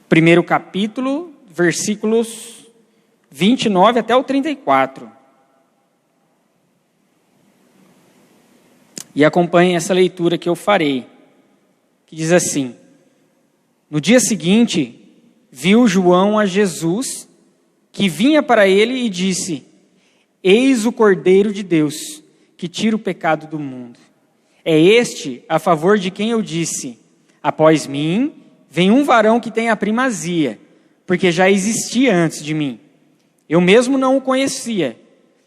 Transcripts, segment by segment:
primeiro capítulo, versículos 29 até o 34. E acompanhe essa leitura que eu farei, que diz assim: No dia seguinte, viu João a Jesus, que vinha para ele e disse: Eis o Cordeiro de Deus, que tira o pecado do mundo. É este a favor de quem eu disse: Após mim, vem um varão que tem a primazia, porque já existia antes de mim. Eu mesmo não o conhecia,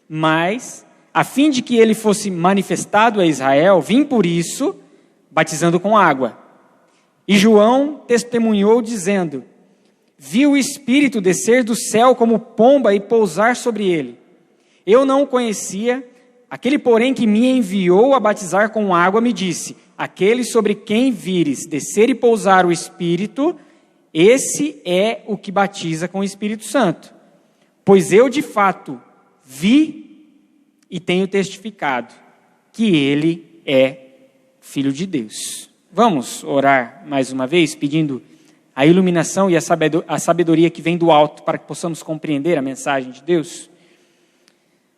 mas, a fim de que ele fosse manifestado a Israel, vim por isso, batizando com água. E João testemunhou dizendo: Vi o Espírito descer do céu como pomba e pousar sobre ele. Eu não o conhecia, aquele porém que me enviou a batizar com água me disse: Aquele sobre quem vires descer e pousar o Espírito, esse é o que batiza com o Espírito Santo. Pois eu de fato vi e tenho testificado que ele é Filho de Deus. Vamos orar mais uma vez, pedindo a iluminação e a sabedoria que vem do alto, para que possamos compreender a mensagem de Deus.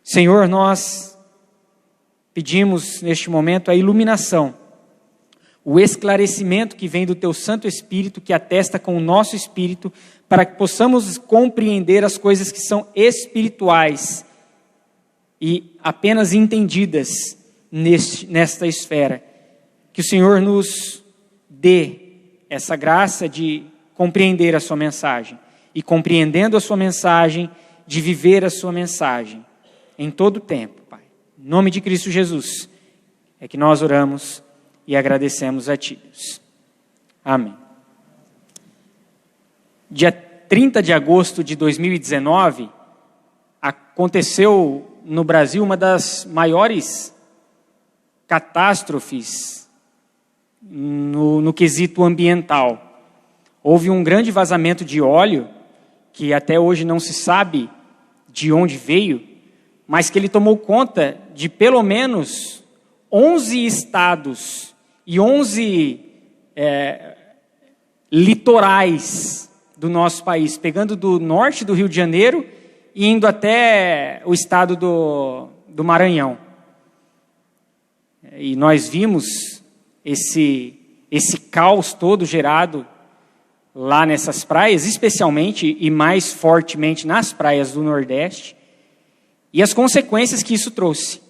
Senhor, nós pedimos neste momento a iluminação, o esclarecimento que vem do Teu Santo Espírito, que atesta com o nosso espírito, para que possamos compreender as coisas que são espirituais e apenas entendidas nesta esfera. Que o Senhor nos dê essa graça de compreender a sua mensagem e, compreendendo a sua mensagem, de viver a sua mensagem em todo o tempo, Pai. Em nome de Cristo Jesus é que nós oramos e agradecemos a Ti, Deus. Amém. Dia 30 de agosto de 2019, aconteceu no Brasil uma das maiores catástrofes no quesito ambiental. Houve um grande vazamento de óleo, que até hoje não se sabe de onde veio, mas que ele tomou conta de pelo menos 11 estados e 11 litorais do nosso país, pegando do norte do Rio de Janeiro e indo até o estado do Maranhão. E nós vimos esse caos todo gerado lá nessas praias, especialmente e mais fortemente nas praias do Nordeste, e as consequências que isso trouxe.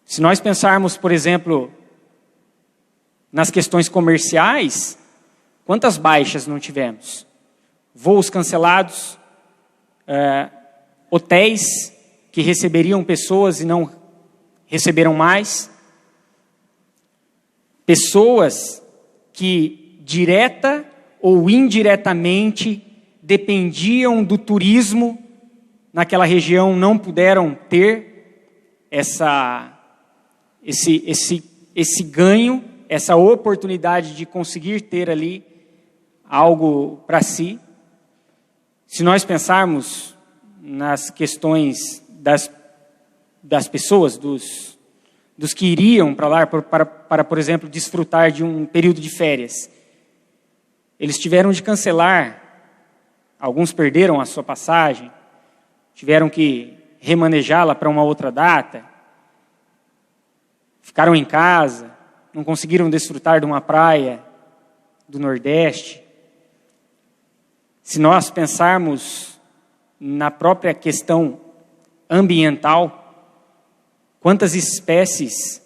Se nós pensarmos, por exemplo, nas questões comerciais, quantas baixas não tivemos? Voos cancelados, hotéis que receberiam pessoas e não receberam mais, pessoas que direta ou indiretamente dependiam do turismo naquela região, não puderam ter esse ganho, essa oportunidade de conseguir ter ali algo para si. Se nós pensarmos nas questões das pessoas, dos que iriam para lá para, por exemplo, desfrutar de um período de férias, eles tiveram de cancelar, alguns perderam a sua passagem, tiveram que remanejá-la para uma outra data, ficaram em casa, não conseguiram desfrutar de uma praia do Nordeste. Se nós pensarmos na própria questão ambiental, quantas espécies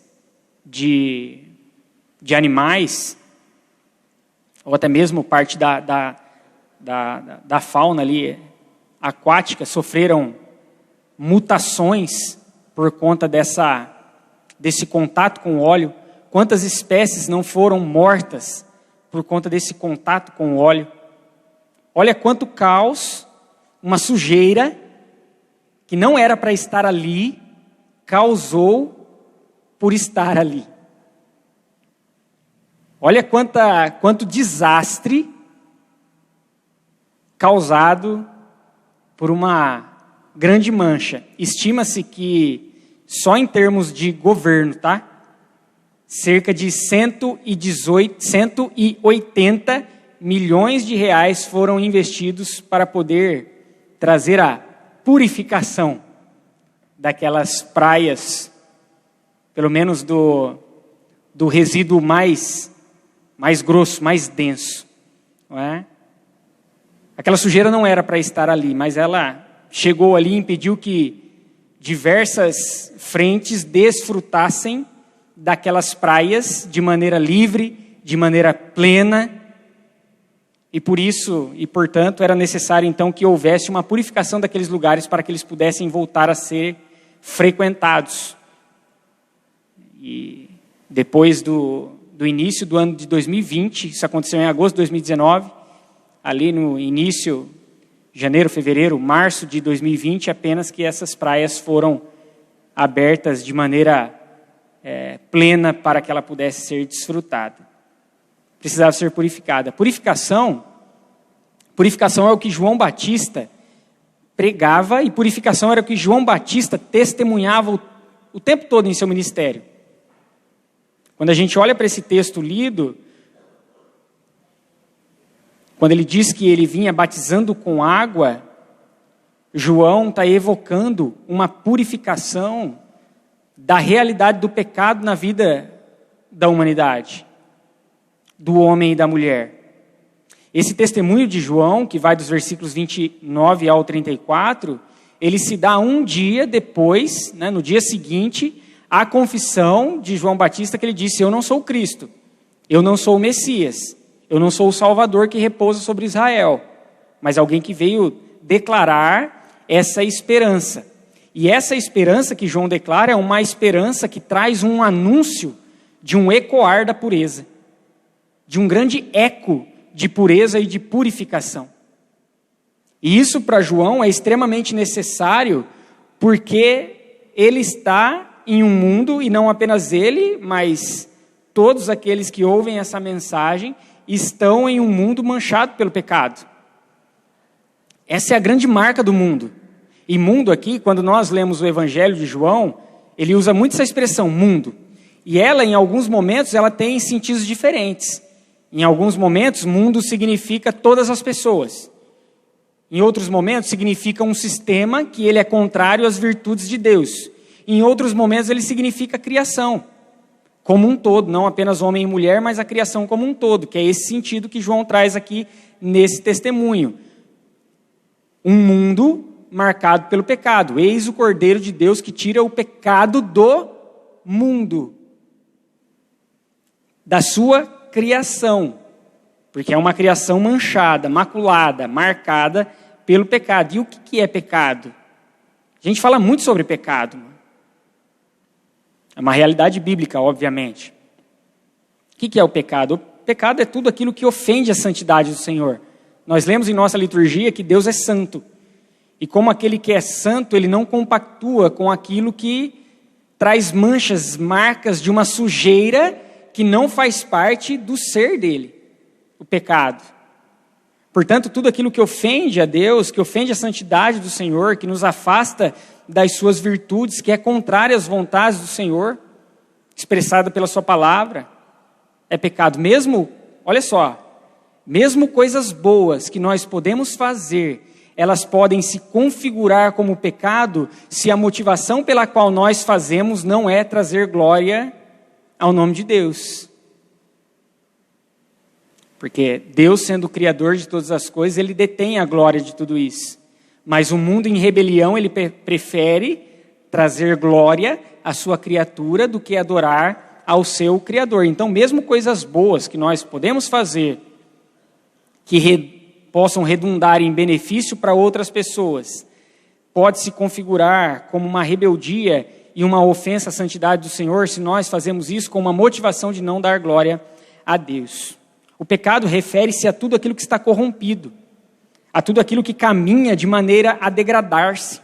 de animais, ou até mesmo parte da fauna ali aquática, sofreram mutações por conta desse contato com o óleo. Quantas espécies não foram mortas por conta desse contato com o óleo? Olha quanto caos, uma sujeira que não era para estar ali, causou por estar ali. Olha quanto desastre causado por uma grande mancha. Estima-se que, só em termos de governo, cerca de 180 milhões de reais foram investidos para poder trazer a purificação daquelas praias, pelo menos do resíduo mais grosso, mais denso, não é? Aquela sujeira não era para estar ali, mas ela chegou ali e impediu que diversas frentes desfrutassem daquelas praias de maneira livre, de maneira plena, e por isso, e portanto, era necessário então que houvesse uma purificação daqueles lugares para que eles pudessem voltar a ser frequentados. E depois do início do ano de 2020, isso aconteceu em agosto de 2019, ali no início, janeiro, fevereiro, março de 2020, apenas que essas praias foram abertas de maneira plena para que ela pudesse ser desfrutada. Precisava ser purificada. Purificação é o que João Batista pregava, e purificação era o que João Batista testemunhava o tempo todo em seu ministério. Quando a gente olha para esse texto lido, quando ele diz que ele vinha batizando com água, João está evocando uma purificação da realidade do pecado na vida da humanidade, do homem e da mulher. Esse testemunho de João, que vai dos versículos 29 ao 34, ele se dá um dia depois, no dia seguinte, à confissão de João Batista, que ele disse: eu não sou o Cristo, eu não sou o Messias, eu não sou o Salvador que repousa sobre Israel, mas alguém que veio declarar essa esperança. E essa esperança que João declara é uma esperança que traz um anúncio de um ecoar da pureza, de um grande eco de pureza e de purificação. E isso para João é extremamente necessário, porque ele está em um mundo, e não apenas ele, mas todos aqueles que ouvem essa mensagem, estão em um mundo manchado pelo pecado. Essa é a grande marca do mundo. E mundo aqui, quando nós lemos o Evangelho de João, ele usa muito essa expressão, mundo. E ela, em alguns momentos, ela tem sentidos diferentes. Em alguns momentos, mundo significa todas as pessoas. Em outros momentos, significa um sistema que ele é contrário às virtudes de Deus. Em outros momentos, ele significa criação como um todo, não apenas homem e mulher, mas a criação como um todo, que é esse sentido que João traz aqui nesse testemunho. Um mundo marcado pelo pecado. Eis o Cordeiro de Deus que tira o pecado do mundo, da sua criação, porque é uma criação manchada, maculada, marcada pelo pecado. E o que é pecado? A gente fala muito sobre pecado. É uma realidade bíblica, obviamente. O que é o pecado? O pecado é tudo aquilo que ofende a santidade do Senhor. Nós lemos em nossa liturgia que Deus é santo. E como aquele que é santo, ele não compactua com aquilo que traz manchas, marcas de uma sujeira que não faz parte do ser dele, o pecado. Portanto, tudo aquilo que ofende a Deus, que ofende a santidade do Senhor, que nos afasta das suas virtudes, que é contrária às vontades do Senhor, expressada pela sua palavra, é pecado. Mesmo, olha só, mesmo coisas boas que nós podemos fazer, elas podem se configurar como pecado se a motivação pela qual nós fazemos não é trazer glória ao nome de Deus. Porque Deus, sendo o Criador de todas as coisas, Ele detém a glória de tudo isso. Mas o mundo em rebelião, ele prefere trazer glória à sua criatura do que adorar ao seu Criador. Então, mesmo coisas boas que nós podemos fazer, que possam redundar em benefício para outras pessoas, pode se configurar como uma rebeldia e uma ofensa à santidade do Senhor se nós fazemos isso com uma motivação de não dar glória a Deus. O pecado refere-se a tudo aquilo que está corrompido, a tudo aquilo que caminha de maneira a degradar-se,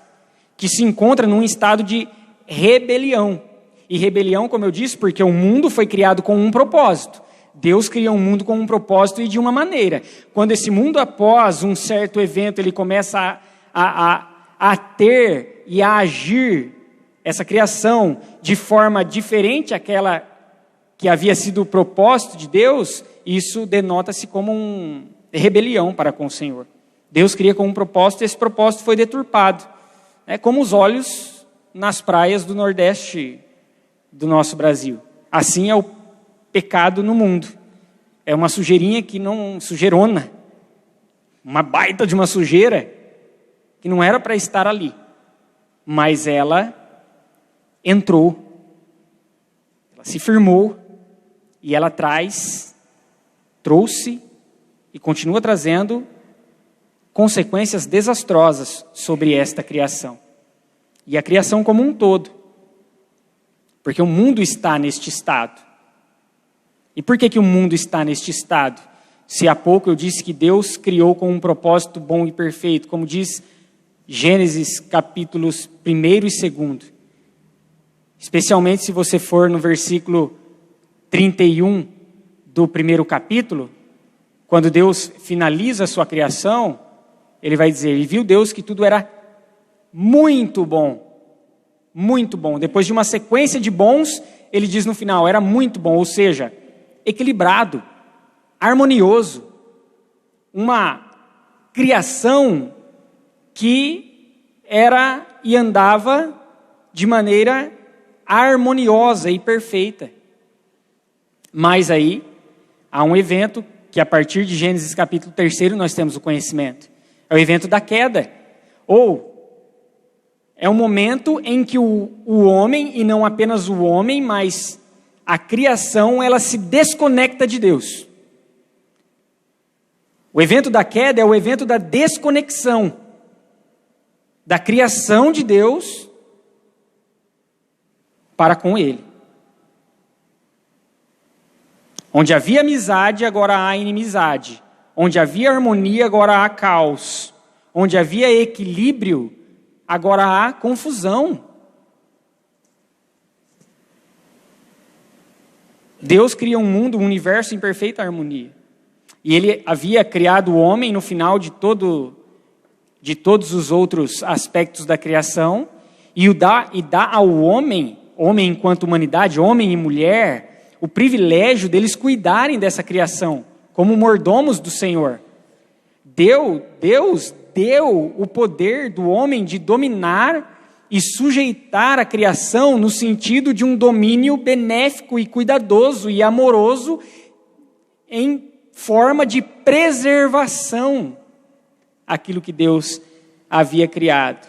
que se encontra num estado de rebelião. E rebelião, como eu disse, porque o mundo foi criado com um propósito. Deus cria um mundo com um propósito e de uma maneira. Quando esse mundo, após um certo evento, ele começa a ter e a agir essa criação de forma diferente àquela que havia sido o propósito de Deus, isso denota-se como uma rebelião para com o Senhor. Deus cria com um propósito e esse propósito foi deturpado. É como os olhos nas praias do Nordeste do nosso Brasil. Assim é o pecado no mundo. É uma sujeirinha que não... sujeirona. Uma baita de uma sujeira que não era para estar ali. Mas ela entrou. Ela se firmou. E ela trouxe e continua trazendo consequências desastrosas sobre esta criação. E a criação como um todo. Porque o mundo está neste estado. E por que o mundo está neste estado? Se há pouco eu disse que Deus criou com um propósito bom e perfeito, como diz Gênesis capítulos 1 e 2. Especialmente se você for no versículo 31 do primeiro capítulo, quando Deus finaliza a sua criação, ele vai dizer, e viu Deus que tudo era muito bom. Muito bom. Depois de uma sequência de bons, ele diz no final, era muito bom, ou seja, equilibrado, harmonioso. Uma criação que era e andava de maneira harmoniosa e perfeita. Mas aí, há um evento que a partir de Gênesis capítulo 3 nós temos o conhecimento. É o evento da queda. Ou é um momento em que o homem, e não apenas o homem, mas a criação, ela se desconecta de Deus. O evento da queda é o evento da desconexão da criação de Deus para com Ele. Onde havia amizade, agora há inimizade. Onde havia harmonia, agora há caos. Onde havia equilíbrio, agora há confusão. Deus cria um mundo, um universo em perfeita harmonia. E Ele havia criado o homem no final de todos os outros aspectos da criação, e dá ao homem enquanto humanidade, homem e mulher, o privilégio deles cuidarem dessa criação, como mordomos do Senhor. Deus deu o poder do homem de dominar e sujeitar a criação no sentido de um domínio benéfico e cuidadoso e amoroso em forma de preservação aquilo que Deus havia criado.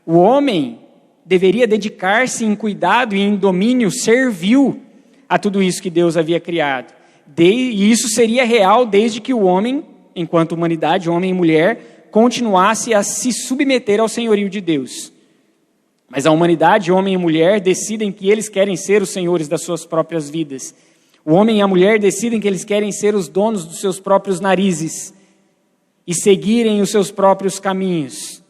O homem deveria dedicar-se em cuidado e em domínio servil a tudo isso que Deus havia criado. E isso seria real desde que o homem, enquanto humanidade, homem e mulher, continuasse a se submeter ao senhorio de Deus. Mas a humanidade, homem e mulher, decidem que eles querem ser os senhores das suas próprias vidas. O homem e a mulher decidem que eles querem ser os donos dos seus próprios narizes e seguirem os seus próprios caminhos,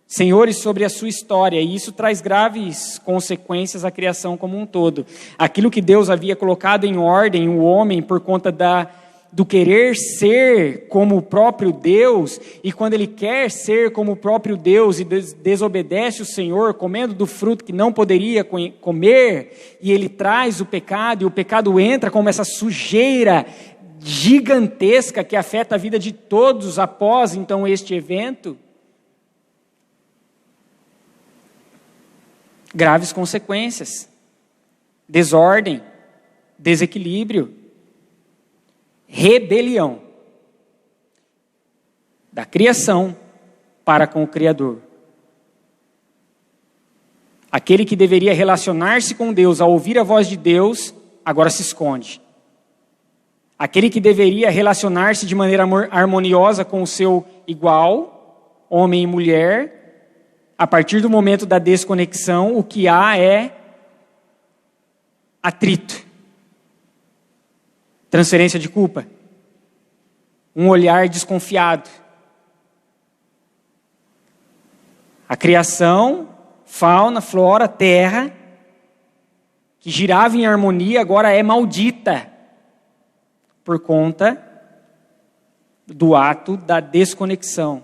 senhores sobre a sua história, e isso traz graves consequências à criação como um todo. Aquilo que Deus havia colocado em ordem, o homem, por conta do querer ser como o próprio Deus, e quando ele quer ser como o próprio Deus e desobedece o Senhor, comendo do fruto que não poderia comer, e ele traz o pecado, e o pecado entra como essa sujeira gigantesca que afeta a vida de todos após então este evento. Graves consequências, desordem, desequilíbrio, rebelião da criação para com o Criador. Aquele que deveria relacionar-se com Deus ao ouvir a voz de Deus, agora se esconde. Aquele que deveria relacionar-se de maneira harmoniosa com o seu igual, homem e mulher, a partir do momento da desconexão, o que há é atrito, transferência de culpa, um olhar desconfiado. A criação, fauna, flora, terra, que girava em harmonia, agora é maldita por conta do ato da desconexão,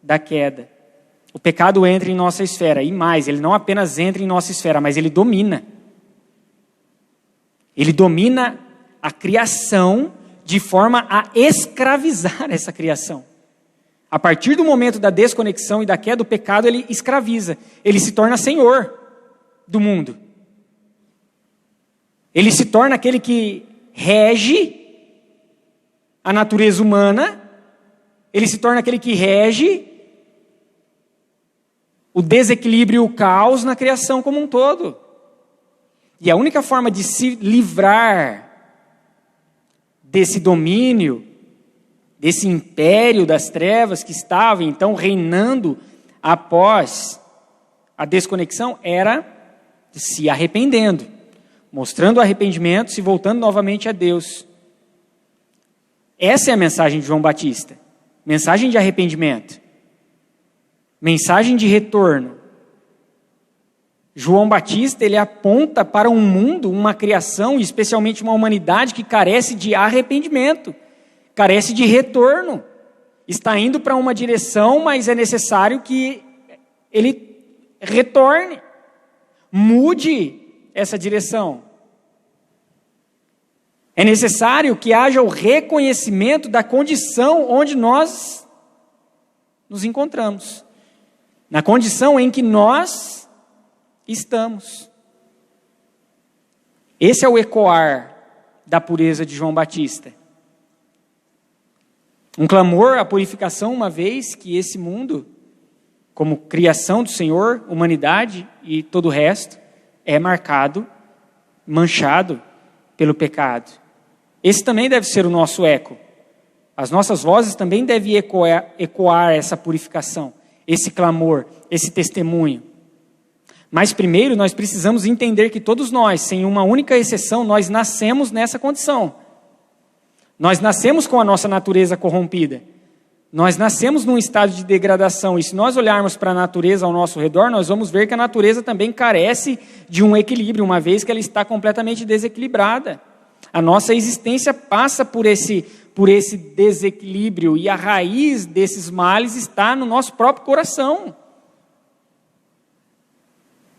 da queda. O pecado entra em nossa esfera, e mais, ele não apenas entra em nossa esfera, mas ele domina. Ele domina a criação de forma a escravizar essa criação. A partir do momento da desconexão e da queda do pecado, ele escraviza. Ele se torna senhor do mundo. Ele se torna aquele que rege a natureza humana. Ele se torna aquele que rege o desequilíbrio e o caos na criação como um todo. E a única forma de se livrar desse domínio, desse império das trevas que estava então reinando após a desconexão, era se arrependendo, mostrando arrependimento, se voltando novamente a Deus. Essa é a mensagem de João Batista. Mensagem de arrependimento. Mensagem de retorno. João Batista, ele aponta para um mundo, uma criação, e especialmente uma humanidade que carece de arrependimento, carece de retorno. Está indo para uma direção, mas é necessário que ele retorne, mude essa direção. É necessário que haja o reconhecimento da condição onde nós nos encontramos, na condição em que nós estamos. Esse é o ecoar da pureza de João Batista. Um clamor à purificação, uma vez que esse mundo, como criação do Senhor, humanidade e todo o resto, é marcado, manchado pelo pecado. Esse também deve ser o nosso eco. As nossas vozes também devem ecoar essa purificação, esse clamor, esse testemunho. Mas primeiro nós precisamos entender que todos nós, sem uma única exceção, nós nascemos nessa condição. Nós nascemos com a nossa natureza corrompida. Nós nascemos num estado de degradação. E se nós olharmos para a natureza ao nosso redor, nós vamos ver que a natureza também carece de um equilíbrio, uma vez que ela está completamente desequilibrada. A nossa existência passa por esse desequilíbrio, e a raiz desses males está no nosso próprio coração.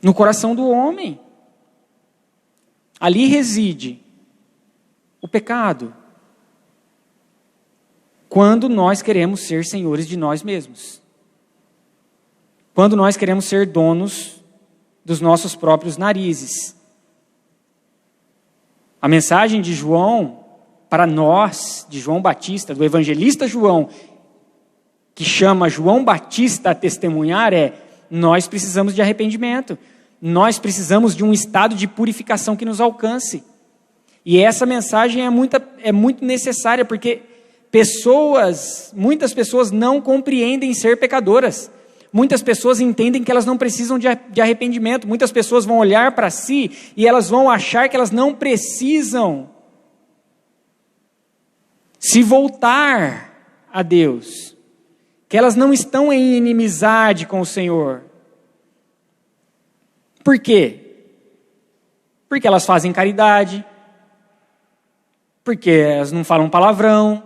No coração do homem. Ali reside o pecado. Quando nós queremos ser senhores de nós mesmos. Quando nós queremos ser donos dos nossos próprios narizes. A mensagem de João, para nós, de João Batista, do evangelista João, que chama João Batista a testemunhar, é: nós precisamos de arrependimento. Nós precisamos de um estado de purificação que nos alcance. E essa mensagem é muito necessária, porque muitas pessoas não compreendem ser pecadoras. Muitas pessoas entendem que elas não precisam de arrependimento. Muitas pessoas vão olhar para si e elas vão achar que elas não precisam se voltar a Deus. Que elas não estão em inimizade com o Senhor. Por quê? Porque elas fazem caridade. Porque elas não falam palavrão.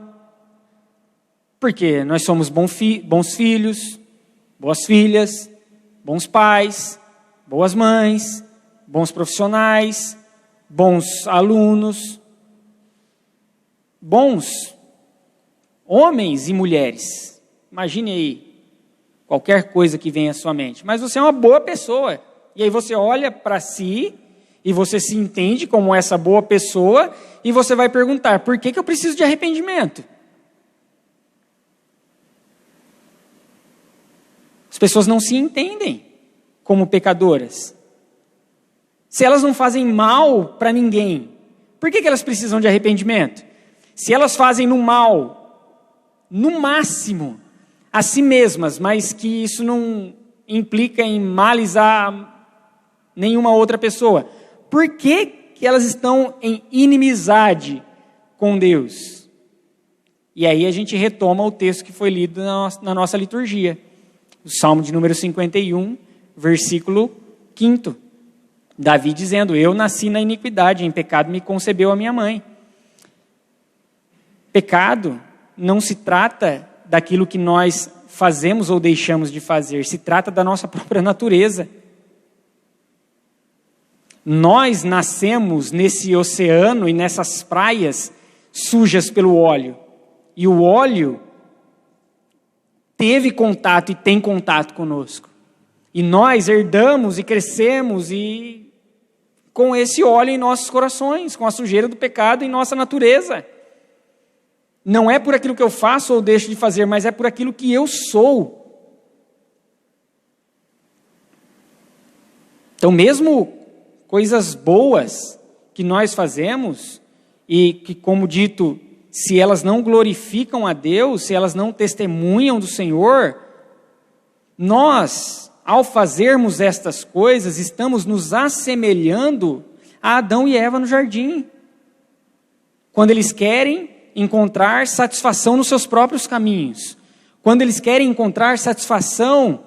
Porque nós somos bons filhos, boas filhas, bons pais, boas mães, bons profissionais, bons alunos, bons homens e mulheres. Imagine aí qualquer coisa que venha à sua mente. Mas você é uma boa pessoa. E aí você olha para si e você se entende como essa boa pessoa e você vai perguntar: por que eu preciso de arrependimento? As pessoas não se entendem como pecadoras. Se elas não fazem mal para ninguém, por que elas precisam de arrependimento? Se elas fazem no mal, no máximo, a si mesmas, mas que isso não implica em males a nenhuma outra pessoa, por que elas estão em inimizade com Deus? E aí a gente retoma o texto que foi lido na nossa liturgia. O Salmo de número 51, versículo 5. Davi dizendo: eu nasci na iniquidade, em pecado me concebeu a minha mãe. Pecado não se trata daquilo que nós fazemos ou deixamos de fazer, se trata da nossa própria natureza. Nós nascemos nesse oceano e nessas praias sujas pelo óleo. E o óleo teve contato e tem contato conosco. E nós herdamos e crescemos com esse óleo em nossos corações, com a sujeira do pecado em nossa natureza. Não é por aquilo que eu faço ou deixo de fazer, mas é por aquilo que eu sou. Então, mesmo coisas boas que nós fazemos, e que, como dito, se elas não glorificam a Deus, se elas não testemunham do Senhor, nós, ao fazermos estas coisas, estamos nos assemelhando a Adão e Eva no jardim, quando eles querem encontrar satisfação nos seus próprios caminhos, quando eles querem encontrar satisfação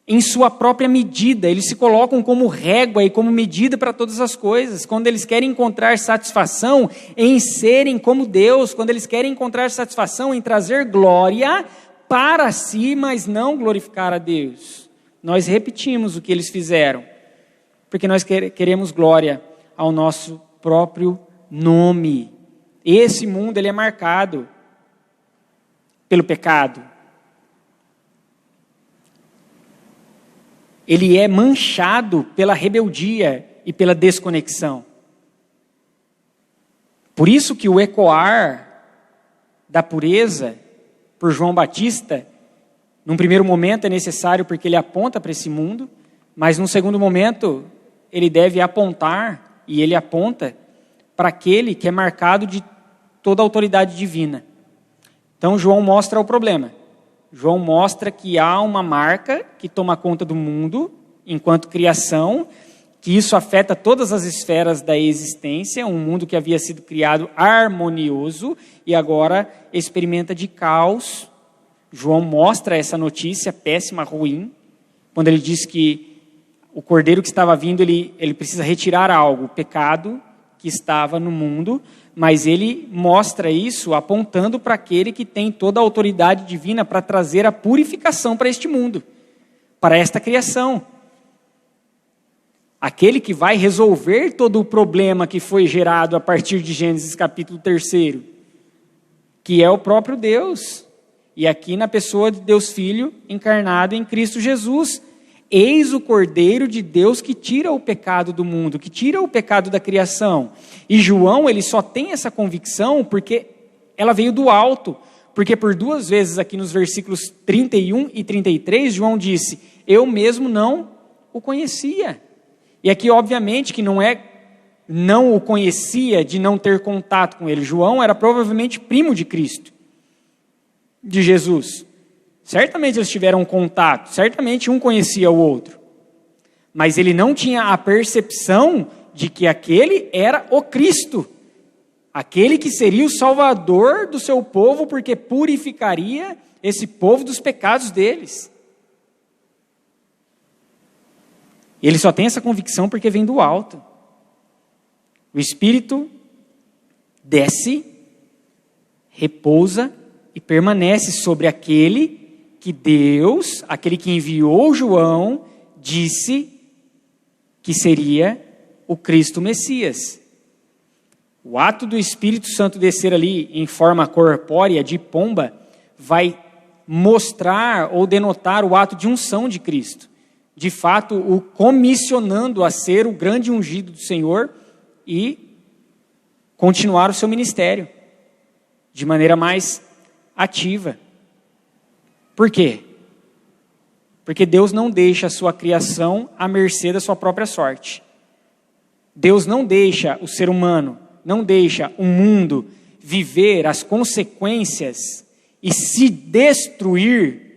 em sua própria medida, eles se colocam como régua e como medida para todas as coisas, quando eles querem encontrar satisfação em serem como Deus, quando eles querem encontrar satisfação em trazer glória para si, mas não glorificar a Deus. Nós repetimos o que eles fizeram, porque nós queremos glória ao nosso próprio nome. Esse mundo ele é marcado pelo pecado. Ele é manchado pela rebeldia e pela desconexão. Por isso que o ecoar da pureza por João Batista, num primeiro momento é necessário porque ele aponta para esse mundo, mas num segundo momento ele deve apontar, e ele aponta para aquele que é marcado de toda a autoridade divina. Então João mostra o problema. João mostra que há uma marca que toma conta do mundo enquanto criação, que isso afeta todas as esferas da existência, um mundo que havia sido criado harmonioso e agora experimenta de caos. João mostra essa notícia péssima, ruim, quando ele diz que o cordeiro que estava vindo, ele precisa retirar algo, o pecado que estava no mundo, mas ele mostra isso apontando para aquele que tem toda a autoridade divina para trazer a purificação para este mundo, para esta criação. Aquele que vai resolver todo o problema que foi gerado a partir de Gênesis capítulo 3, que é o próprio Deus, e aqui na pessoa de Deus Filho encarnado em Cristo Jesus. Eis o Cordeiro de Deus que tira o pecado do mundo, que tira o pecado da criação. E João, ele só tem essa convicção porque ela veio do alto. Porque por duas vezes aqui nos versículos 31 e 33, João disse, eu mesmo não o conhecia. E aqui, obviamente, que não o conhecia de não ter contato com ele. João era provavelmente primo de Cristo, de Jesus. Certamente eles tiveram contato, certamente um conhecia o outro. Mas ele não tinha a percepção de que aquele era o Cristo. Aquele que seria o Salvador do seu povo, porque purificaria esse povo dos pecados deles. Ele só tem essa convicção porque vem do alto. O Espírito desce, repousa e permanece sobre aquele que Deus, aquele que enviou João, disse que seria o Cristo Messias. O ato do Espírito Santo descer ali em forma corpórea de pomba vai mostrar ou denotar o ato de unção de Cristo. De fato, o comissionando a ser o grande ungido do Senhor e continuar o seu ministério de maneira mais ativa. Por quê? Porque Deus não deixa a sua criação à mercê da sua própria sorte. Deus não deixa o ser humano, não deixa o mundo viver as consequências e se destruir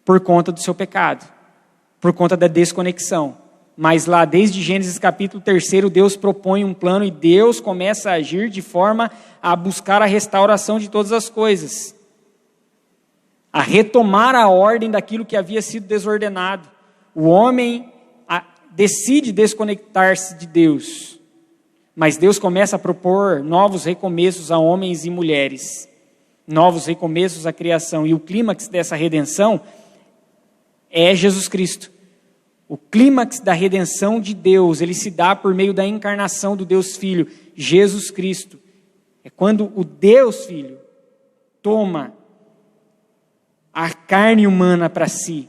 por conta do seu pecado, por conta da desconexão. Mas lá, desde Gênesis capítulo 3, Deus propõe um plano e Deus começa a agir de forma a buscar a restauração de todas as coisas, a retomar a ordem daquilo que havia sido desordenado. O homem decide desconectar-se de Deus, mas Deus começa a propor novos recomeços a homens e mulheres, novos recomeços à criação, e o clímax dessa redenção é Jesus Cristo. O clímax da redenção de Deus, ele se dá por meio da encarnação do Deus Filho, Jesus Cristo. É quando o Deus Filho toma a carne humana para si,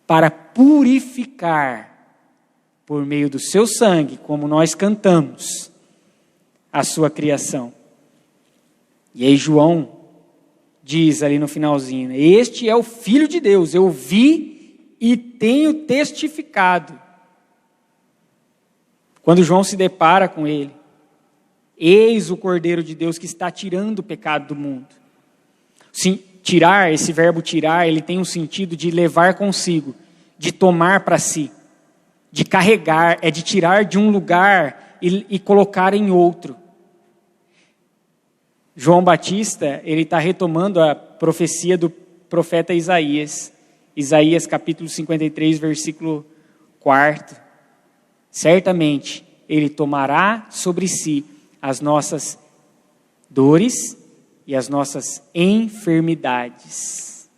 para purificar, por meio do seu sangue, como nós cantamos, a sua criação. E aí João diz ali no finalzinho, este é o Filho de Deus, eu vi e tenho testificado. Quando João se depara com ele, eis o Cordeiro de Deus que está tirando o pecado do mundo. Sim, tirar, esse verbo tirar, ele tem um sentido de levar consigo, de tomar para si, de carregar, é de tirar de um lugar e colocar em outro. João Batista, ele está retomando a profecia do profeta Isaías. Isaías capítulo 53, versículo 4. Certamente, ele tomará sobre si as nossas dores e as nossas enfermidades.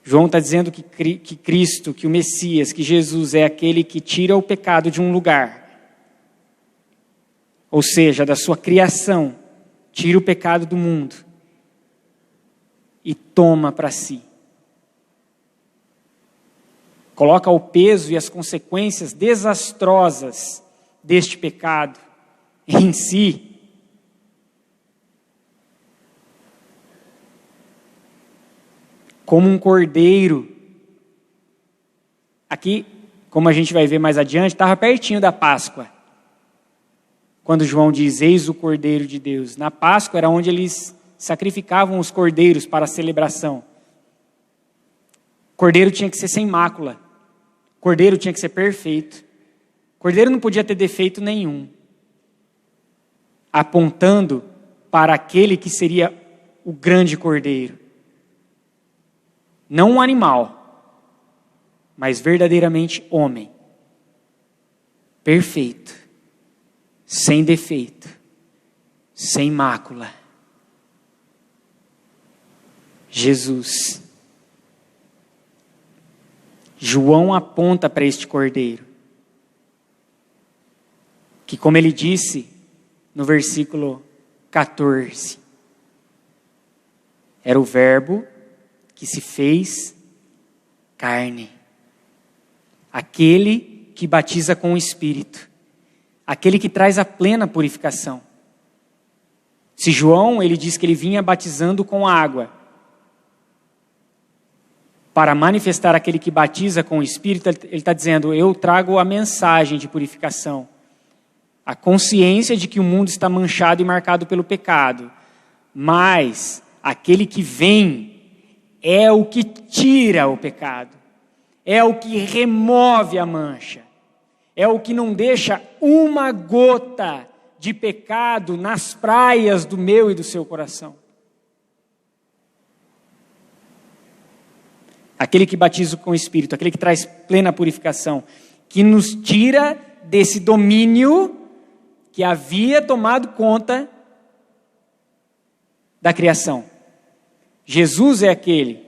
João está dizendo que Cristo, que o Messias, que Jesus é aquele que tira o pecado de um lugar. Ou seja, da sua criação, tira o pecado do mundo e toma para si. Coloca o peso e as consequências desastrosas deste pecado em si. Como um cordeiro. Aqui, como a gente vai ver mais adiante, estava pertinho da Páscoa. Quando João diz, eis o Cordeiro de Deus. Na Páscoa era onde eles sacrificavam os cordeiros para a celebração. Cordeiro tinha que ser sem mácula. Cordeiro tinha que ser perfeito. Cordeiro não podia ter defeito nenhum. Apontando para aquele que seria o grande cordeiro. Não um animal, mas verdadeiramente homem. Perfeito. Sem defeito. Sem mácula. Jesus. João aponta para este cordeiro. Que, como ele disse no versículo 14, era o verbo que se fez carne. Aquele que batiza com o Espírito. Aquele que traz a plena purificação. Se João, ele diz que ele vinha batizando com água, para manifestar aquele que batiza com o Espírito, ele está dizendo, eu trago a mensagem de purificação. A consciência de que o mundo está manchado e marcado pelo pecado. Mas aquele que vem é o que tira o pecado. É o que remove a mancha. É o que não deixa uma gota de pecado nas praias do meu e do seu coração. Aquele que batiza com o Espírito, aquele que traz plena purificação, que nos tira desse domínio que havia tomado conta da criação. Jesus é aquele,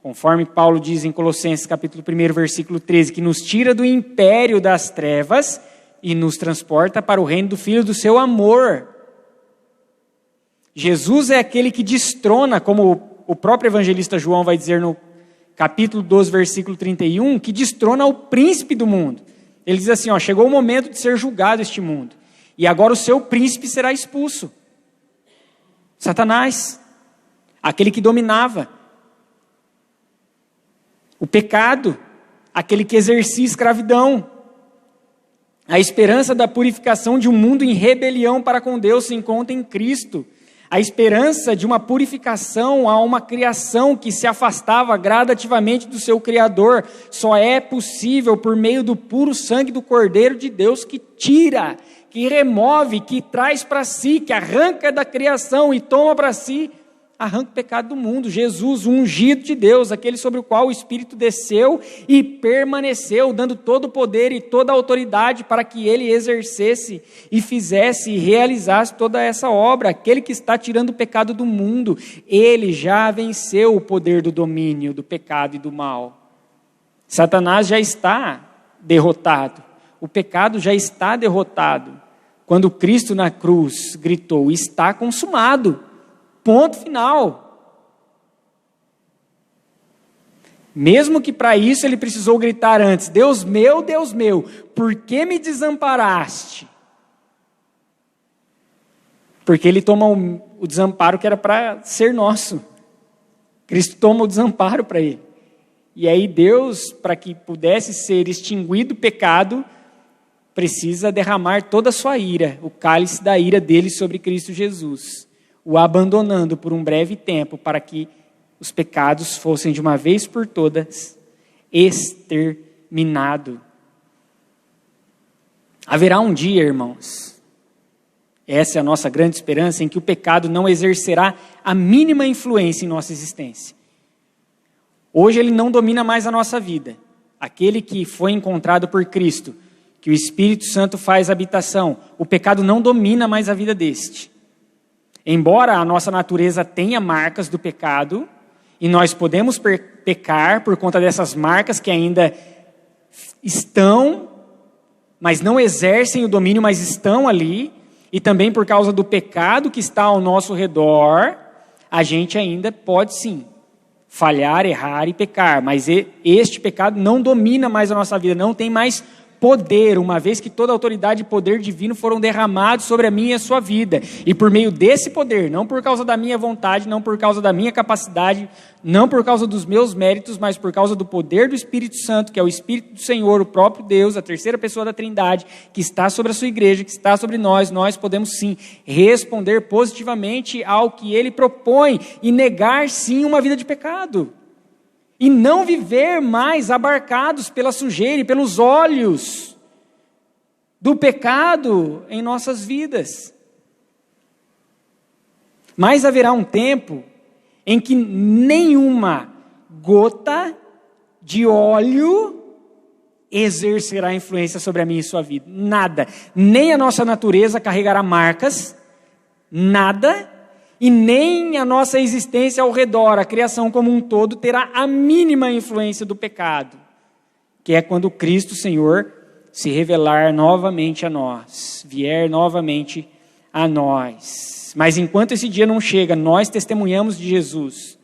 conforme Paulo diz em Colossenses capítulo 1, versículo 13, que nos tira do império das trevas e nos transporta para o reino do Filho do seu amor. Jesus é aquele que destrona, como o próprio evangelista João vai dizer no capítulo 12, versículo 31, que destrona o príncipe do mundo. Ele diz assim, chegou o momento de ser julgado este mundo. E agora o seu príncipe será expulso. Satanás, aquele que dominava. O pecado, aquele que exercia escravidão. A esperança da purificação de um mundo em rebelião para com Deus se encontra em Cristo. A esperança de uma purificação a uma criação que se afastava gradativamente do seu Criador só é possível por meio do puro sangue do Cordeiro de Deus que tira, que remove, que traz para si, que arranca da criação e toma para si, arranca o pecado do mundo. Jesus, o ungido de Deus, aquele sobre o qual o Espírito desceu e permaneceu, dando todo o poder e toda a autoridade para que ele exercesse e fizesse e realizasse toda essa obra. Aquele que está tirando o pecado do mundo, ele já venceu o poder do domínio, do pecado e do mal. Satanás já está derrotado. O pecado já está derrotado. Quando Cristo na cruz gritou, está consumado. Ponto final. Mesmo que para isso ele precisou gritar antes, Deus meu, por que me desamparaste? Porque ele toma o desamparo que era para ser nosso. Cristo toma o desamparo para ele. E aí Deus, para que pudesse ser extinguido o pecado, precisa derramar toda a sua ira, o cálice da ira dele sobre Cristo Jesus, o abandonando por um breve tempo para que os pecados fossem de uma vez por todas exterminados. Haverá um dia, irmãos, essa é a nossa grande esperança, em que o pecado não exercerá a mínima influência em nossa existência. Hoje ele não domina mais a nossa vida. Aquele que foi encontrado por Cristo, que o Espírito Santo faz habitação, o pecado não domina mais a vida deste. Embora a nossa natureza tenha marcas do pecado, e nós podemos pecar por conta dessas marcas que ainda estão, mas não exercem o domínio, mas estão ali, e também por causa do pecado que está ao nosso redor, a gente ainda pode sim falhar, errar e pecar, mas este pecado não domina mais a nossa vida, não tem mais poder, uma vez que toda a autoridade e poder divino foram derramados sobre a minha e a sua vida, e por meio desse poder, não por causa da minha vontade, não por causa da minha capacidade, não por causa dos meus méritos, mas por causa do poder do Espírito Santo, que é o Espírito do Senhor, o próprio Deus, a terceira pessoa da Trindade, que está sobre a sua igreja, que está sobre nós podemos sim responder positivamente ao que ele propõe, e negar sim uma vida de pecado. E não viver mais abarcados pela sujeira e pelos olhos do pecado em nossas vidas. Mas haverá um tempo em que nenhuma gota de óleo exercerá influência sobre a minha e sua vida. Nada. Nem a nossa natureza carregará marcas, nada. E nem a nossa existência ao redor, a criação como um todo, terá a mínima influência do pecado, que é quando Cristo Senhor se revelar novamente a nós, vier novamente a nós. Mas enquanto esse dia não chega, nós testemunhamos de Jesus,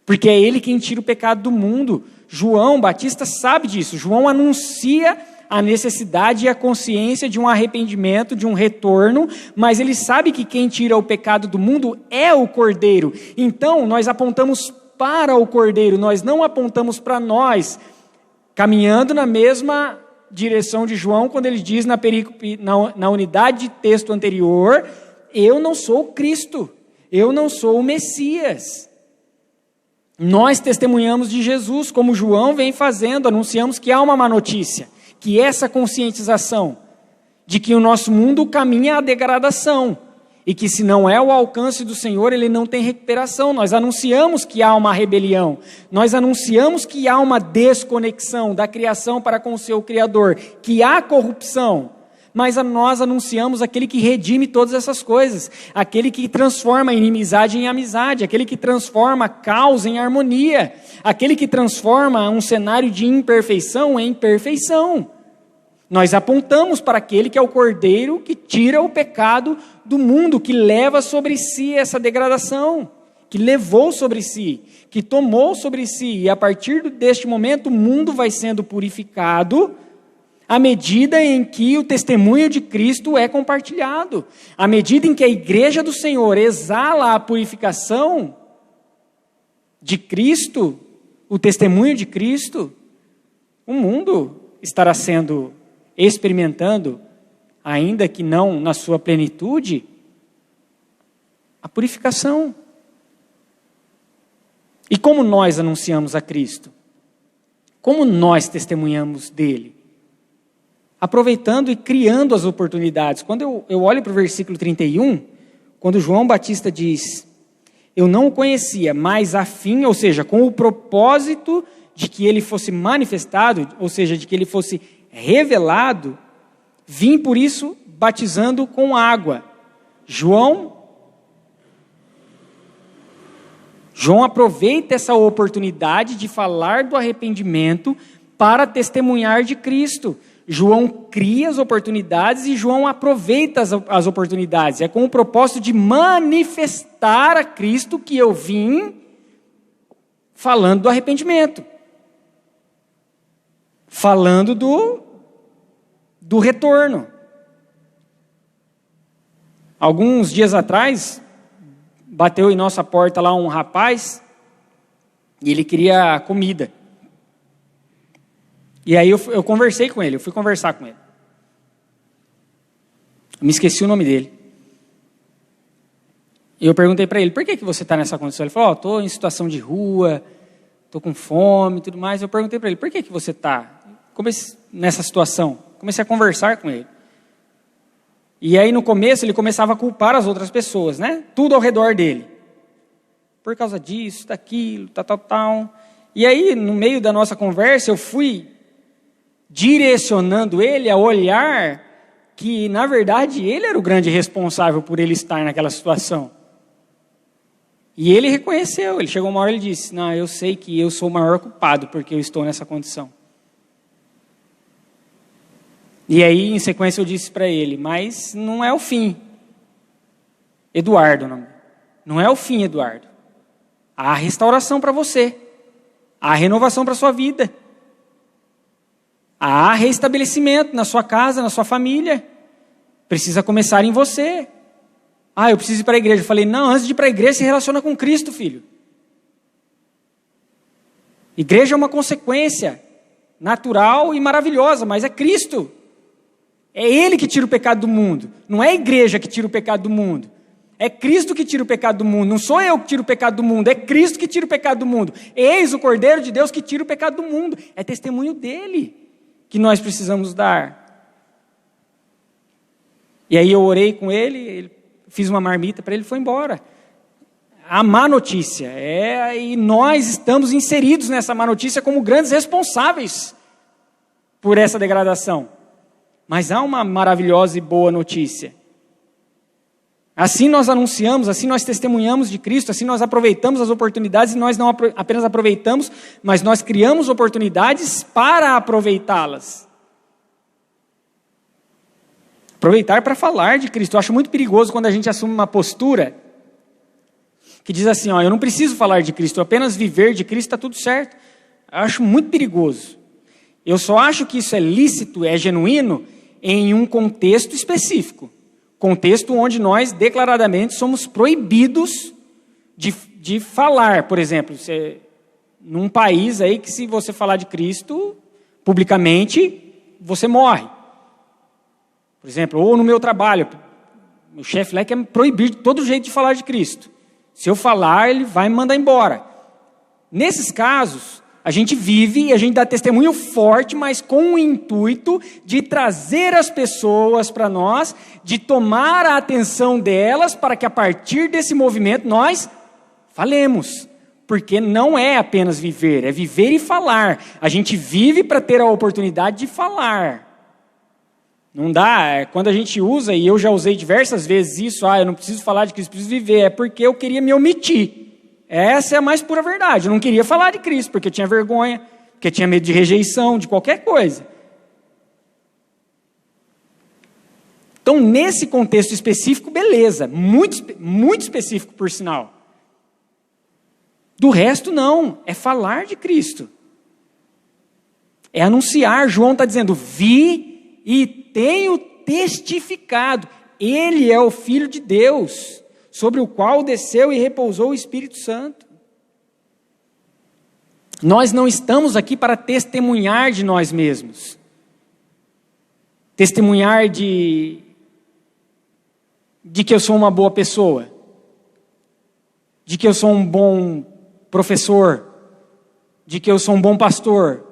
porque é Ele quem tira o pecado do mundo. João Batista sabe disso. João anuncia a necessidade e a consciência de um arrependimento, de um retorno, mas ele sabe que quem tira o pecado do mundo é o Cordeiro. Então, nós apontamos para o Cordeiro, nós não apontamos para nós, caminhando na mesma direção de João, quando ele diz na perícope, na unidade de texto anterior, eu não sou o Cristo, eu não sou o Messias. Nós testemunhamos de Jesus, como João vem fazendo, anunciamos que há uma má notícia, que essa conscientização de que o nosso mundo caminha à degradação e que se não é o alcance do Senhor, ele não tem recuperação. Nós anunciamos que há uma rebelião, nós anunciamos que há uma desconexão da criação para com o seu Criador, que há corrupção, mas nós anunciamos aquele que redime todas essas coisas, aquele que transforma a inimizade em amizade, aquele que transforma caos em harmonia, aquele que transforma um cenário de imperfeição em perfeição. Nós apontamos para aquele que é o Cordeiro que tira o pecado do mundo, que leva sobre si essa degradação, que levou sobre si, que tomou sobre si, e a partir deste momento o mundo vai sendo purificado à medida em que o testemunho de Cristo é compartilhado, à medida em que a igreja do Senhor exala a purificação de Cristo, o testemunho de Cristo, o mundo estará sendo experimentando, ainda que não na sua plenitude, a purificação. E como nós anunciamos a Cristo? Como nós testemunhamos dele? Aproveitando e criando as oportunidades. Quando eu olho para o versículo 31, quando João Batista diz, eu não o conhecia, mas a fim, ou seja, com o propósito de que ele fosse manifestado, ou seja, de que ele fosse revelado, vim por isso batizando com água. João João aproveita essa oportunidade de falar do arrependimento para testemunhar de Cristo. João cria as oportunidades e João aproveita as oportunidades. É com o propósito de manifestar a Cristo que eu vim falando do arrependimento. Falando do retorno. Alguns dias atrás, bateu em nossa porta lá um rapaz e ele queria comida. E aí eu conversei com ele, eu fui conversar com ele. Eu me esqueci o nome dele. E eu perguntei para ele, por que você está nessa condição? Ele falou, estou em situação de rua, estou com fome e tudo mais. Eu perguntei para ele, por que você está nessa situação? Comecei a conversar com ele. E aí no começo ele começava a culpar as outras pessoas, né? Tudo ao redor dele. Por causa disso, daquilo, tal. E aí no meio da nossa conversa eu fui direcionando ele a olhar que na verdade ele era o grande responsável por ele estar naquela situação. E ele reconheceu, ele chegou uma hora e disse, não, eu sei que eu sou o maior culpado porque eu estou nessa condição. E aí, em sequência, eu disse para ele, mas não é o fim. Eduardo, não é o fim, Eduardo. Há restauração para você. Há renovação para a sua vida. Há reestabelecimento na sua casa, na sua família. Precisa começar em você. Eu preciso ir para a igreja. Eu falei, não, antes de ir para a igreja, se relaciona com Cristo, filho. Igreja é uma consequência natural e maravilhosa, mas é Cristo. É Ele que tira o pecado do mundo. Não é a igreja que tira o pecado do mundo. É Cristo que tira o pecado do mundo. Não sou eu que tiro o pecado do mundo. É Cristo que tira o pecado do mundo. Eis o Cordeiro de Deus que tira o pecado do mundo. É testemunho dele que nós precisamos dar. E aí eu orei com ele, fiz uma marmita para ele e foi embora. A má notícia e nós estamos inseridos nessa má notícia como grandes responsáveis por essa degradação. Mas há uma maravilhosa e boa notícia. Assim nós anunciamos, assim nós testemunhamos de Cristo, assim nós aproveitamos as oportunidades e nós não apenas aproveitamos, mas nós criamos oportunidades para aproveitá-las. Aproveitar para falar de Cristo. Eu acho muito perigoso quando a gente assume uma postura que diz assim, eu não preciso falar de Cristo, apenas viver de Cristo está tudo certo. Eu acho muito perigoso. Eu só acho que isso é lícito, é genuíno, em um contexto específico. Contexto onde nós declaradamente somos proibidos de falar. Por exemplo, num país aí que se você falar de Cristo publicamente, você morre. Por exemplo, ou no meu trabalho, o chefe lá quer proibir de todo jeito de falar de Cristo. Se eu falar, ele vai me mandar embora. Nesses casos, a gente vive e a gente dá testemunho forte, mas com o intuito de trazer as pessoas para nós, de tomar a atenção delas, para que a partir desse movimento nós falemos. Porque não é apenas viver, é viver e falar. A gente vive para ter a oportunidade de falar. Não dá, quando a gente usa, e eu já usei diversas vezes isso, eu não preciso falar de Cristo, preciso viver, é porque eu queria me omitir. Essa é a mais pura verdade. Eu não queria falar de Cristo, porque eu tinha vergonha, porque eu tinha medo de rejeição, de qualquer coisa. Então, nesse contexto específico, beleza. Muito específico, por sinal. Do resto, não. É falar de Cristo. É anunciar. João está dizendo, vi e tenho testificado. Ele é o Filho de Deus, sobre o qual desceu e repousou o Espírito Santo. Nós não estamos aqui para testemunhar de nós mesmos. Testemunhar de que eu sou uma boa pessoa. De que eu sou um bom professor. De que eu sou um bom pastor.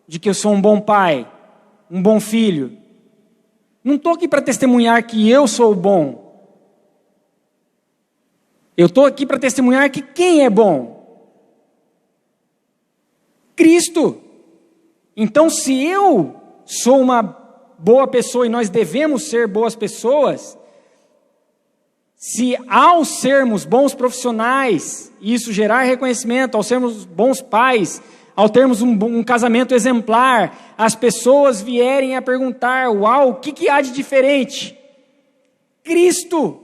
De que eu sou um bom pai. Um bom filho. Não estou aqui para testemunhar que eu sou bom. Eu estou aqui para testemunhar que quem é bom? Cristo. Então, se eu sou uma boa pessoa e nós devemos ser boas pessoas, Se ao sermos bons profissionais, isso gerar reconhecimento, ao sermos bons pais, ao termos um casamento exemplar, as pessoas vierem a perguntar, uau, o que há de diferente? Cristo.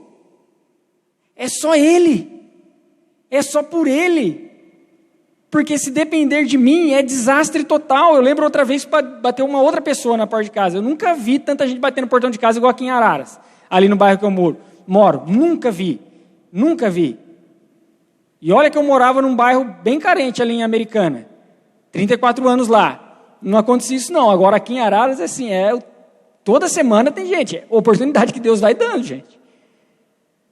É só Ele. É só por Ele. Porque se depender de mim, é desastre total. Eu lembro outra vez que bateu uma outra pessoa na porta de casa. Eu nunca vi tanta gente bater no portão de casa igual aqui em Araras, ali no bairro que eu moro. Nunca vi. E olha que eu morava num bairro bem carente ali em Americana. 34 anos lá. Não acontecia isso não. Agora aqui em Araras, assim, toda semana tem gente. É oportunidade que Deus vai dando, gente.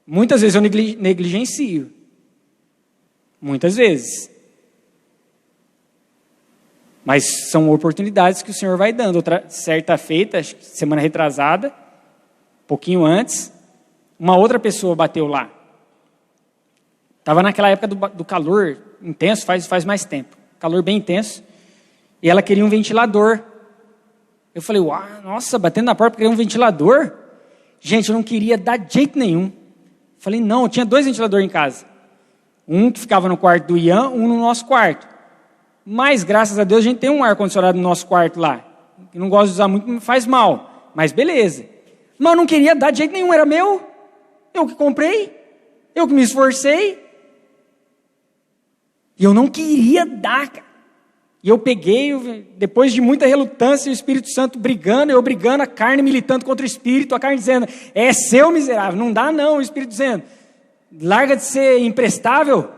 Muitas vezes eu negligencio. Muitas vezes. Mas são oportunidades que o Senhor vai dando. Certa feita, semana retrasada, pouquinho antes, uma outra pessoa bateu lá. Estava naquela época do calor intenso, faz mais tempo. Calor bem intenso. E ela queria um ventilador. Eu falei, uau, nossa, batendo na porta, queria um ventilador? Gente, eu não queria dar de jeito nenhum. Falei, não, eu tinha 2 ventiladores em casa. Um que ficava no quarto do Ian, um no nosso quarto. Mas, graças a Deus, a gente tem um ar-condicionado no nosso quarto lá. Eu não gosto de usar muito, me faz mal. Mas beleza. Mas eu não queria dar de jeito nenhum, era meu. Eu que comprei. Eu que me esforcei. E eu não queria dar, cara. E eu peguei, depois de muita relutância, o Espírito Santo brigando, eu brigando, a carne militando contra o Espírito, a carne dizendo, é seu miserável, não dá não, o Espírito dizendo, larga de ser imprestável.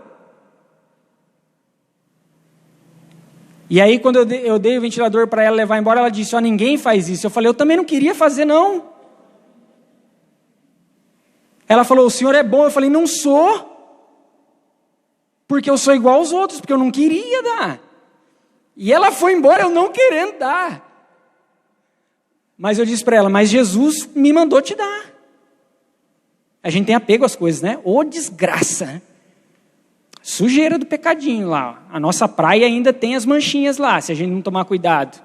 E aí quando eu dei o ventilador para ela levar embora, ela disse, ninguém faz isso. Eu falei, eu também não queria fazer não. Ela falou, o senhor é bom. Eu falei, não sou. Porque eu sou igual aos outros, porque eu não queria dar. E ela foi embora, eu não querendo dar. Mas eu disse para ela, mas Jesus me mandou te dar. A gente tem apego às coisas, né? Ô desgraça. Sujeira do pecadinho lá. A nossa praia ainda tem as manchinhas lá, se a gente não tomar cuidado.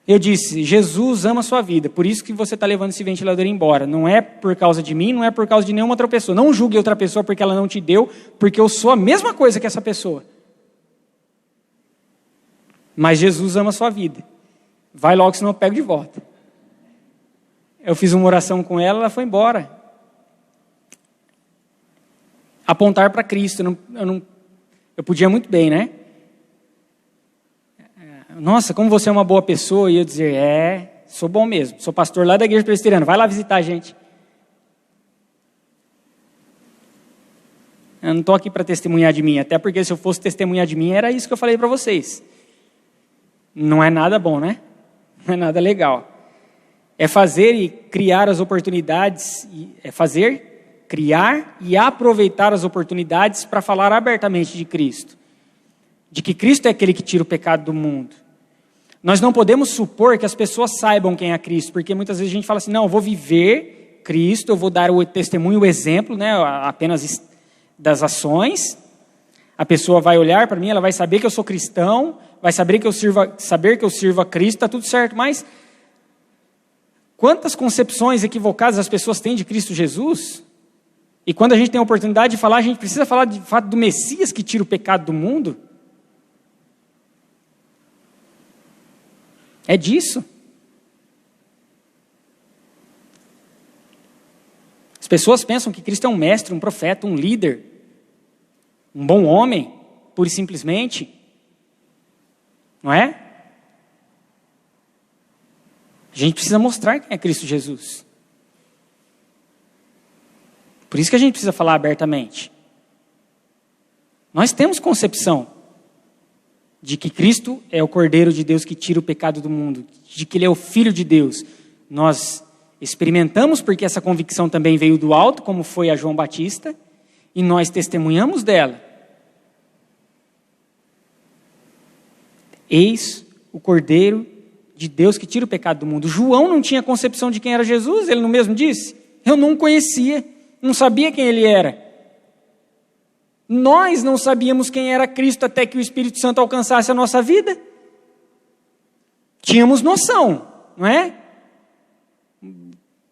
Eu disse, Jesus ama a sua vida, por isso que você está levando esse ventilador embora. Não é por causa de mim, não é por causa de nenhuma outra pessoa. Não julgue outra pessoa porque ela não te deu, porque eu sou a mesma coisa que essa pessoa. Mas Jesus ama a sua vida. Vai logo, senão eu pego de volta. Eu fiz uma oração com ela, ela foi embora. Apontar para Cristo. Eu podia muito bem, né? Nossa, como você é uma boa pessoa. E eu dizer, sou bom mesmo. Sou pastor lá da igreja presbiteriana. Vai lá visitar a gente. Eu não estou aqui para testemunhar de mim. Até porque se eu fosse testemunhar de mim, era isso que eu falei para vocês. Não é nada bom, né? Não é nada legal. É fazer e criar as oportunidades. Criar e aproveitar as oportunidades para falar abertamente de Cristo. De que Cristo é aquele que tira o pecado do mundo. Nós não podemos supor que as pessoas saibam quem é Cristo, porque muitas vezes a gente fala assim, não, eu vou viver Cristo, eu vou dar o testemunho, o exemplo, né, apenas das ações. A pessoa vai olhar para mim, ela vai saber que eu sou cristão, vai saber que eu sirvo a Cristo, está tudo certo, mas quantas concepções equivocadas as pessoas têm de Cristo Jesus? E quando a gente tem a oportunidade de falar, a gente precisa falar de fato do Messias que tira o pecado do mundo? É disso. As pessoas pensam que Cristo é um mestre, um profeta, um líder, um bom homem, pura e simplesmente. Não é? A gente precisa mostrar quem é Cristo Jesus. Por isso que a gente precisa falar abertamente. Nós temos concepção de que Cristo é o Cordeiro de Deus que tira o pecado do mundo, de que Ele é o Filho de Deus. Nós experimentamos porque essa convicção também veio do alto, como foi a João Batista, e nós testemunhamos dela. Eis o Cordeiro de Deus que tira o pecado do mundo. João não tinha concepção de quem era Jesus, ele não mesmo disse? Eu não conhecia, não sabia quem ele era. Nós não sabíamos quem era Cristo até que o Espírito Santo alcançasse a nossa vida. Tínhamos noção, não é?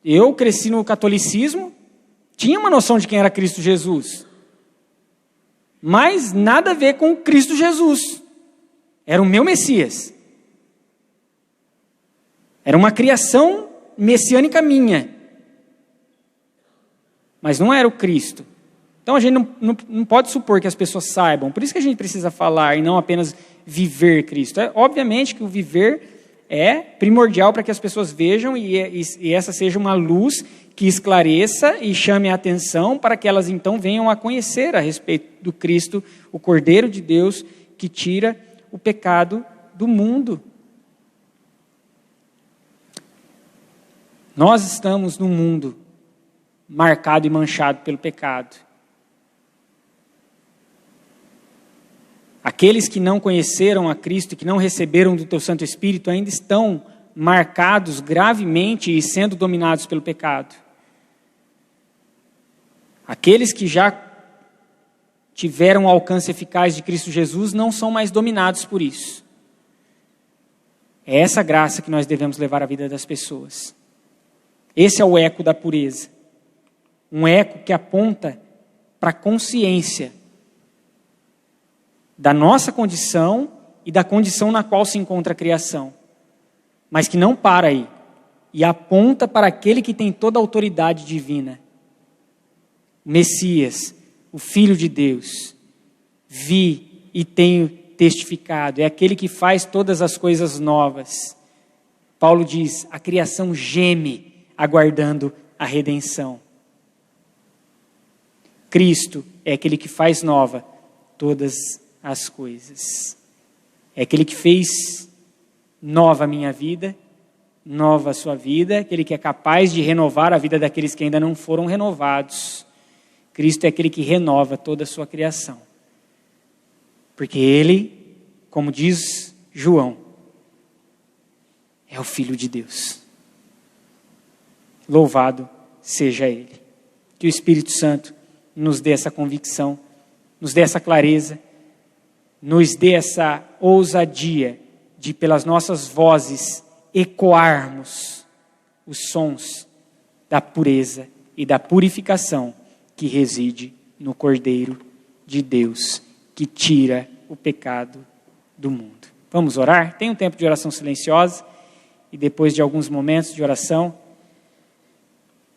Eu cresci no catolicismo, Tinha uma noção de quem era Cristo Jesus. Mas nada a ver com Cristo Jesus. Era o meu Messias. Era uma criação messiânica minha. Mas não era o Cristo. Então a gente não pode supor que as pessoas saibam. Por isso que a gente precisa falar e não apenas viver Cristo. Obviamente que o viver é primordial para que as pessoas vejam e essa seja uma luz que esclareça e chame a atenção para que elas então venham a conhecer a respeito do Cristo, o Cordeiro de Deus que tira o pecado do mundo. Nós estamos num mundo marcado e manchado pelo pecado. Aqueles que não conheceram a Cristo e que não receberam do teu Santo Espírito ainda estão marcados gravemente e sendo dominados pelo pecado. Aqueles que já tiveram o alcance eficaz de Cristo Jesus não são mais dominados por isso. É essa graça que nós devemos levar à vida das pessoas. Esse é o eco da pureza. Um eco que aponta para a consciência da nossa condição e da condição na qual se encontra a criação. Mas que não para aí. E aponta para aquele que tem toda a autoridade divina. O Messias, o Filho de Deus. Vi e tenho testificado. É aquele que faz todas as coisas novas. Paulo diz, a criação geme aguardando a redenção. Cristo é aquele que faz nova todas as coisas. É aquele que fez nova a minha vida, nova a sua vida, aquele que é capaz de renovar a vida daqueles que ainda não foram renovados. Cristo é aquele que renova toda a sua criação. Porque ele, como diz João, é o Filho de Deus. Louvado seja ele. Que o Espírito Santo nos dê essa convicção, nos dê essa clareza, nos dê essa ousadia de, pelas nossas vozes, ecoarmos os sons da pureza e da purificação que reside no Cordeiro de Deus, que tira o pecado do mundo. Vamos orar? Tem um tempo de oração silenciosa e depois de alguns momentos de oração,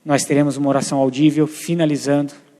nós teremos uma oração audível finalizando